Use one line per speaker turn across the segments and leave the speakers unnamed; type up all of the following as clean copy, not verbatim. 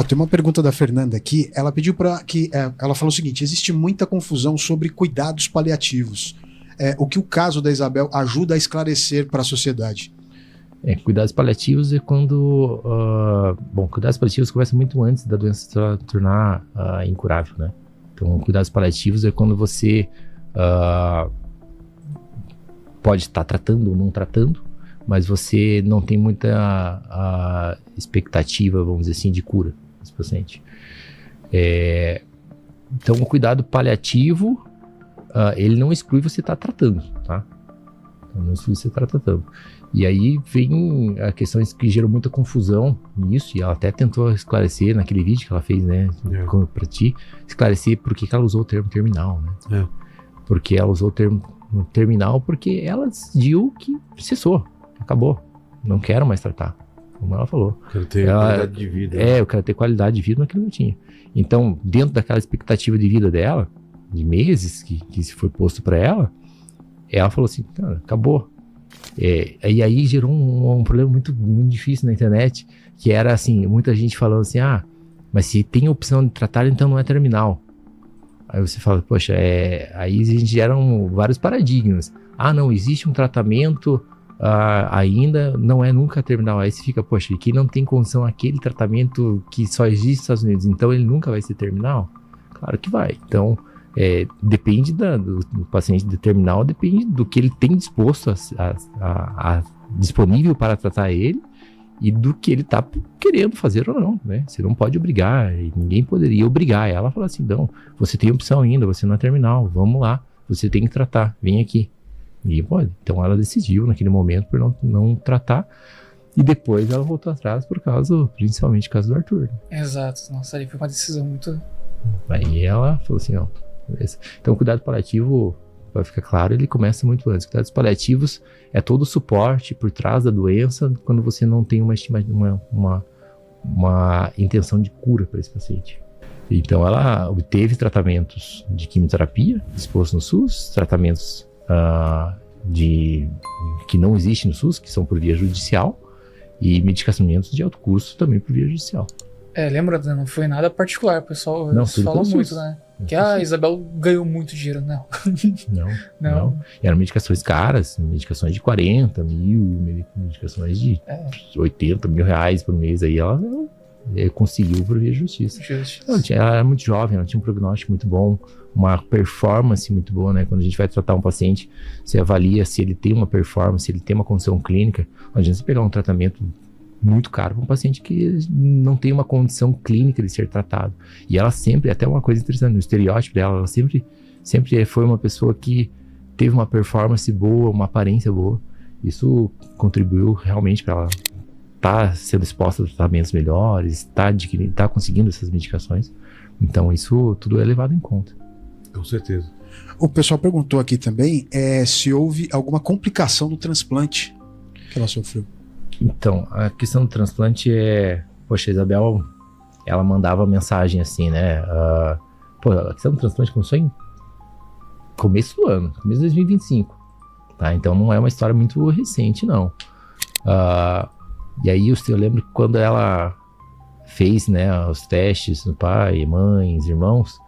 Ó, tem uma pergunta da Fernanda aqui. Ela pediu para que ela falou o seguinte: existe muita confusão sobre cuidados paliativos. O que o caso da Isabel ajuda a esclarecer para a sociedade?
Cuidados paliativos é quando... cuidados paliativos começam muito antes da doença se tornar incurável, né? Então, cuidados paliativos é quando você pode estar tratando ou não tratando, mas você não tem muita expectativa, vamos dizer assim, de cura desse paciente. Então, o cuidado paliativo, ele não exclui você estar tratando, tá? Não exclui você estar tratando. E aí vem a questão que gerou muita confusão nisso, e ela até tentou esclarecer naquele vídeo que ela fez, né, pra ti, esclarecer por que ela usou o termo terminal, né? Porque ela usou o termo terminal porque ela decidiu que cessou, acabou, não quero mais tratar, como ela falou.
Quero ter qualidade de vida.
Eu quero ter qualidade de vida naquilo que eu tinha. Então, dentro daquela expectativa de vida dela, de meses que se foi posto para ela falou assim, cara, acabou. E aí gerou um problema muito, muito difícil na internet, que era assim, muita gente falando assim, mas se tem opção de tratar, então não é terminal. Aí você fala, poxa, aí a gente gera vários paradigmas. Não, existe um tratamento ainda, não é nunca terminal. Aí você fica, poxa, e quem não tem condição aquele tratamento que só existe nos Estados Unidos, então ele nunca vai ser terminal? Claro que vai. Então, depende do paciente de terminal, depende do que ele tem disposto disponível para tratar ele e do que ele está querendo fazer ou não, né? Você não pode obrigar, e ninguém poderia obrigar ela a falar assim, não, você tem opção ainda, você não é terminal, vamos lá, você tem que tratar, vem aqui. Ninguém pode. Então ela decidiu naquele momento por não tratar, e depois ela voltou atrás principalmente por causa do Arthur.
Exato, nossa, ali foi uma decisão muito...
Aí ela falou assim, não, beleza. Então o cuidado paliativo, vai ficar claro, ele começa muito antes. Cuidados paliativos é todo o suporte por trás da doença quando você não tem uma intenção de cura para esse paciente. Então ela obteve tratamentos de quimioterapia disposto no SUS, tratamentos que não existem no SUS, que são por via judicial, e medicamentos de alto custo também por via judicial.
Lembra, não foi nada particular, o pessoal fala muito, né? Que a Isabel ganhou muito dinheiro, não.
Não. Eram medicações caras, medicações de 40 mil, medicações de 80 mil reais por mês. Aí ela conseguiu por via justiça. Ela era muito jovem, ela tinha um prognóstico muito bom, uma performance muito boa, né? Quando a gente vai tratar um paciente, você avalia se ele tem uma performance, se ele tem uma condição clínica. Não adianta você pegar um tratamento muito caro para um paciente que não tem uma condição clínica de ser tratado. E ela sempre, até uma coisa interessante, no estereótipo dela, ela sempre foi uma pessoa que teve uma performance boa, uma aparência boa. Isso contribuiu realmente para ela estar sendo exposta a tratamentos melhores, estar conseguindo essas medicações. Então isso tudo é levado em conta.
Com certeza.
O pessoal perguntou aqui também se houve alguma complicação no transplante que ela sofreu.
Então, a questão do transplante poxa, a Isabel, ela mandava mensagem assim, né? A questão do transplante começou em começo do ano, começo de 2025, tá? Então não é uma história muito recente, não. E aí eu lembro que quando ela fez, né, os testes do pai, mães, irmãos,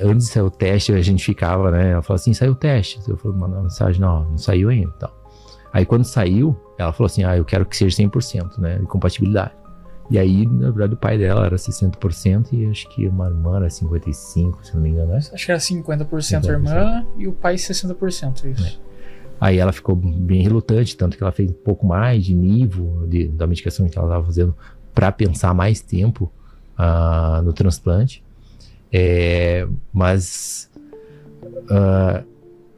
antes de sair o teste, a gente ficava, né? Ela falou assim, saiu o teste. Eu falei, mandar uma mensagem, não saiu ainda, tal. Aí quando saiu, ela falou assim, eu quero que seja 100%, né, de compatibilidade. E aí, na verdade, o pai dela era 60% e acho que uma irmã era 55%, se não me engano, né?
Acho que era 50% a irmã e o pai 60%, isso.
Aí ela ficou bem relutante, tanto que ela fez um pouco mais de nível da medicação que ela estava fazendo para pensar mais tempo no transplante. Mas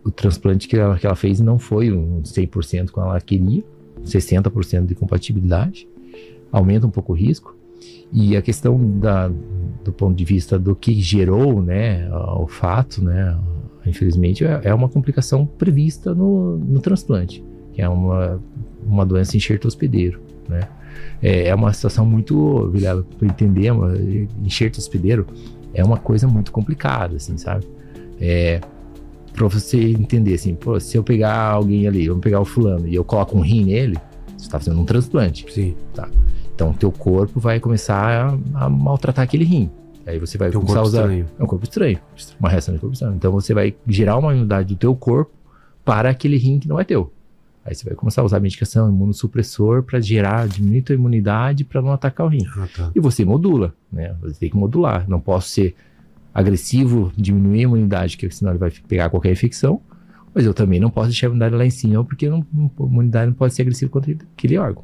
o transplante que ela fez não foi um 100% como ela queria, 60% de compatibilidade, aumenta um pouco o risco. E a questão do ponto de vista do que gerou, né, o fato, né, infelizmente é uma complicação prevista no transplante, que é uma doença enxerto hospedeiro, né. É uma situação muito, para entender, enxerto hospedeiro é uma coisa muito complicada, assim, sabe? Pra você entender, assim, se eu pegar alguém ali, vamos pegar o fulano, e eu coloco um rim nele, você tá fazendo um transplante.
Sim.
Tá? Então, teu corpo vai começar a maltratar aquele rim. Aí você vai começar a usar...
Estranho.
É um corpo estranho. Uma reação de corpo estranho. Então, você vai gerar uma imunidade do teu corpo para aquele rim que não é teu. Aí você vai começar a usar medicação, imunossupressor, para diminuir tua imunidade para não atacar o rim.
Tá.
E você modula, né? Você tem que modular. Não posso ser agressivo, diminuir a imunidade, porque senão ele vai pegar qualquer infecção. Mas eu também não posso deixar a imunidade lá em cima, porque a imunidade não pode ser agressiva contra aquele órgão.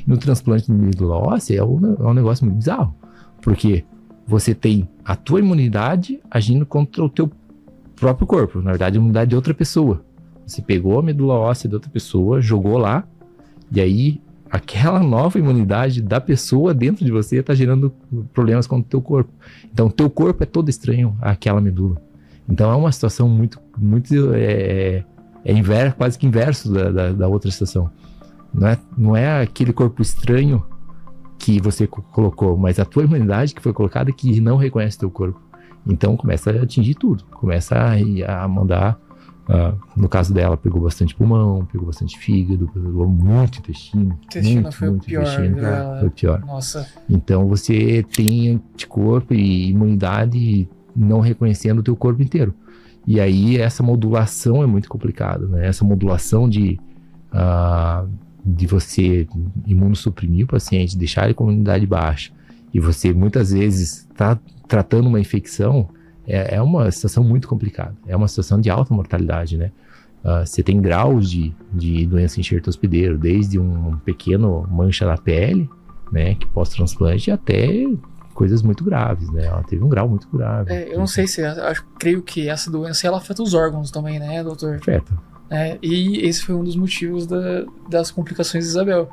No transplante de medula óssea é um negócio muito bizarro. Porque você tem a tua imunidade agindo contra o teu próprio corpo. Na verdade, a imunidade de outra pessoa. Você pegou a medula óssea de outra pessoa, jogou lá, e aí aquela nova imunidade da pessoa dentro de você está gerando problemas contra o teu corpo. Então, o teu corpo é todo estranho àquela medula. Então, é uma situação muito quase que inverso da outra situação. Não é aquele corpo estranho que você colocou, mas a tua imunidade que foi colocada que não reconhece o teu corpo. Então, começa a atingir tudo. Começa a mandar... no caso dela, pegou bastante pulmão, pegou bastante fígado, pegou muito intestino.
Intestino foi o pior.
Foi o pior.
Nossa.
Então você tem anticorpo e imunidade não reconhecendo o teu corpo inteiro. E aí essa modulação é muito complicada, né? Essa modulação de você imunossuprimir o paciente, deixar ele com a imunidade baixa, e você muitas vezes está tratando uma infecção. É uma situação muito complicada. É uma situação de alta mortalidade, né? Você tem graus de doença enxerto hospedeiro, desde um pequeno mancha na pele, né, que pós-transplante, até coisas muito graves, né? Ela teve um grau muito grave.
Eu não sei se... creio que essa doença ela afeta os órgãos também, né, doutor?
Afeta.
E esse foi um dos motivos das complicações de Isabel.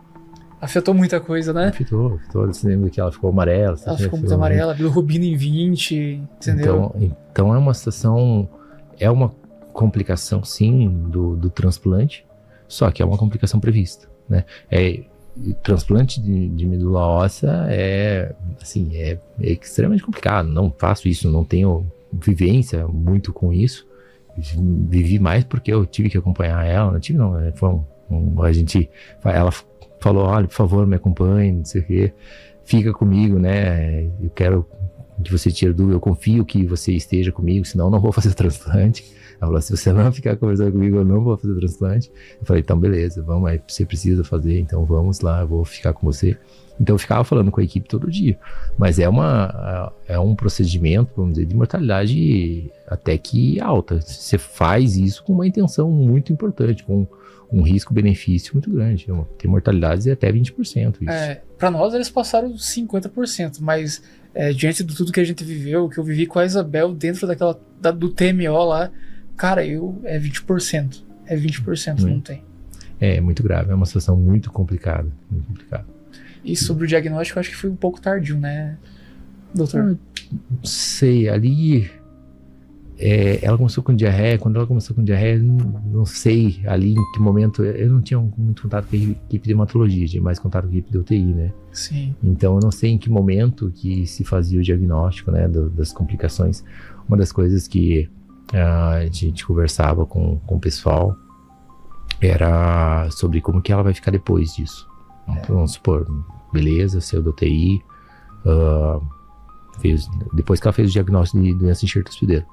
Afetou muita coisa, né?
Afetou. Você lembra que ela ficou amarela?
Ela ficou muito amarela, bilirrubina em 20, entendeu?
Então é uma situação, é uma complicação sim do transplante, só que é uma complicação prevista, né? Transplante de medula óssea é extremamente complicado. Não faço isso, não tenho vivência muito com isso. Vivi mais porque eu tive que acompanhar ela. Não tive, não. Ela falou, olha, por favor, me acompanhe, não sei o quê, fica comigo, né, eu quero que você tire dúvida, eu confio que você esteja comigo, senão eu não vou fazer o transplante. Ela falou, se você não ficar conversando comigo, eu não vou fazer o transplante. Eu falei, então beleza, vamos aí, você precisa fazer, então vamos lá, eu vou ficar com você. Então eu ficava falando com a equipe todo dia, mas é um procedimento, vamos dizer, de mortalidade até que alta. Você faz isso com uma intenção muito importante, com um risco-benefício muito grande. Tem mortalidades de até 20% isso.
Para nós eles passaram 50%, mas diante de tudo que a gente viveu, que eu vivi com a Isabel dentro do TMO lá, cara, é 20%. É 20%, não tem.
É muito grave, é uma situação muito complicada, muito complicada.
E sobre o diagnóstico, eu acho que foi um pouco tardio, né, doutor?
Não sei, ali... ela começou com diarreia. Quando ela começou com diarreia, não sei ali em que momento. Eu não tinha muito contato com a equipe de hematologia, tinha mais contato com a equipe de UTI, né?
Sim.
Então eu não sei em que momento que se fazia o diagnóstico, né, das complicações. Uma das coisas que a gente conversava com o pessoal era sobre como que ela vai ficar depois disso. Vamos supor, beleza, saiu da UTI, depois que ela fez o diagnóstico de doença enxerto hospedeiro.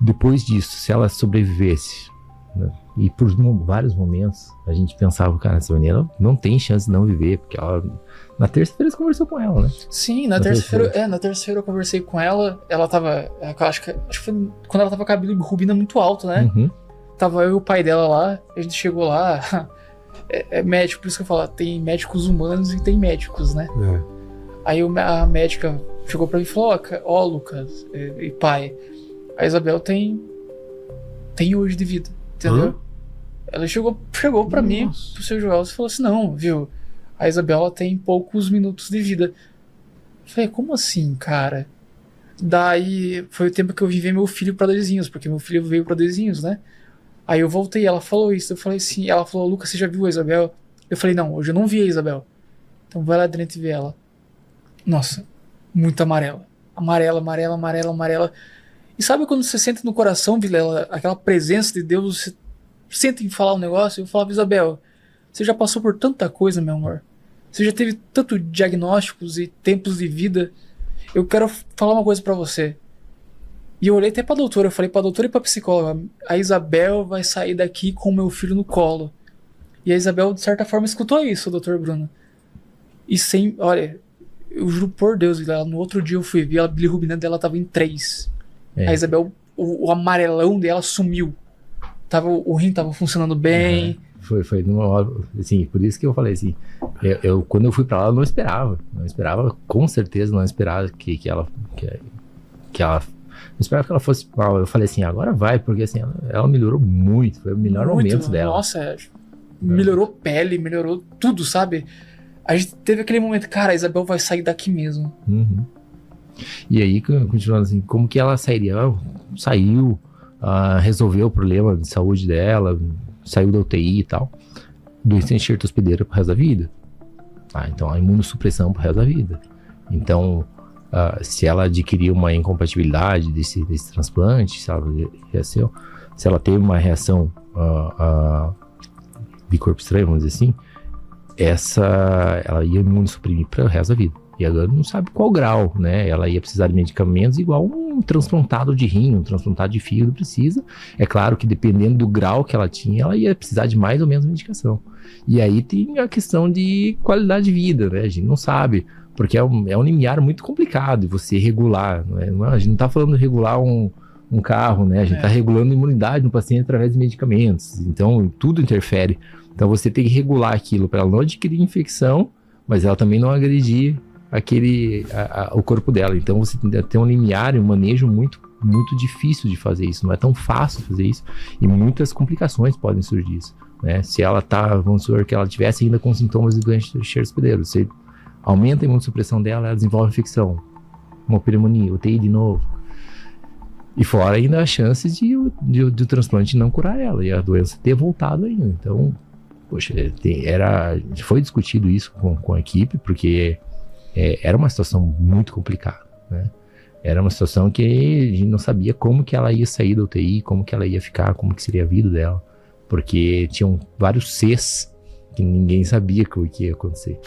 Depois disso, se ela sobrevivesse, né, e por vários momentos a gente pensava, cara, essa menina não tem chance de não viver, porque ela, na terça-feira você conversou com ela, né?
Sim, na terça-feira eu conversei com ela. Ela tava, acho que foi quando ela tava com a bilirrubina muito alta, né?
Uhum.
Tava eu e o pai dela lá, a gente chegou lá, é médico, por isso que eu falo, tem médicos humanos e tem médicos, né? Aí a médica chegou pra mim e falou, ó, Lucas e pai, a Isabel tem hoje de vida, entendeu? Ela chegou pra mim, pro seu Joel, e falou assim, não, viu, a Isabela tem poucos minutos de vida. Eu falei, como assim, cara? Daí foi o tempo que eu vi ver meu filho pra Doisinhos, porque meu filho veio pra Doisinhos, né? Aí eu voltei, ela falou isso, eu falei assim, ela falou, Lucas, você já viu a Isabel? Eu falei, não, hoje eu não vi a Isabel. Então vai lá dentro e vê ela. Nossa, muito amarela. Amarela. E sabe quando você sente no coração, Vilela, aquela presença de Deus, você sente em falar um negócio? Eu falava, Isabel, você já passou por tanta coisa, meu amor. você já teve tanto diagnósticos e tempos de vida. Eu quero falar uma coisa pra você. E eu olhei até pra doutora, eu falei pra doutora e pra psicóloga, a Isabel vai sair daqui com o meu filho no colo. E a Isabel, de certa forma, escutou isso, doutor Bruno. E olha, eu juro por Deus, no outro dia eu fui ver, a bilirrubina dela tava em 3. A Isabel, o amarelão dela sumiu. O rim tava funcionando bem.
Foi numa hora, assim, por isso que eu falei assim, quando eu fui pra lá eu não esperava, com certeza não esperava que ela não esperava que ela fosse mal. Eu falei assim, agora vai, porque assim, ela melhorou muito, foi o melhor momento dela.
Nossa, melhorou pele, melhorou tudo, sabe? A gente teve aquele momento, cara, a Isabel vai sair daqui mesmo.
Uhum. E aí, continuando assim, como que ela sairia? Ela saiu, resolveu o problema de saúde dela, saiu da UTI e tal, doença enxerto hospedeiro pro resto da vida. Então a imunossupressão pro resto da vida. Então, se ela adquirir uma incompatibilidade desse transplante, se ela teve uma reação de corpo estranho, vamos dizer assim, ela ia imunossuprimir para o resto da vida. E agora não sabe qual grau, né? Ela ia precisar de medicamentos igual um transplantado de rim, um transplantado de fígado precisa. É claro que dependendo do grau que ela tinha, ela ia precisar de mais ou menos medicação. E aí tem a questão de qualidade de vida, né? A gente não sabe, porque é um limiar muito complicado de você regular, né? A gente não está falando de regular um carro, né? A gente está regulando a imunidade no paciente através de medicamentos. Então, tudo interfere. Então, você tem que regular aquilo para ela não adquirir infecção, mas ela também não agredir o corpo dela. Então, você tem que ter um limiar e um manejo muito, muito difícil de fazer isso. Não é tão fácil fazer isso. E muitas complicações podem surgir disso, né? Se ela vamos supor que ela tivesse ainda com sintomas de doença enxerto hospedeiro, você aumenta a imunossupressão dela, ela desenvolve infecção, uma pneumonia, UTI de novo. E fora ainda a chance de o transplante não curar ela e a doença ter voltado ainda. Então, poxa, foi discutido isso com a equipe, porque era uma situação muito complicada, né? Era uma situação que a gente não sabia como que ela ia sair da UTI, como que ela ia ficar, como que seria a vida dela, porque tinham vários Cs que ninguém sabia o que ia acontecer.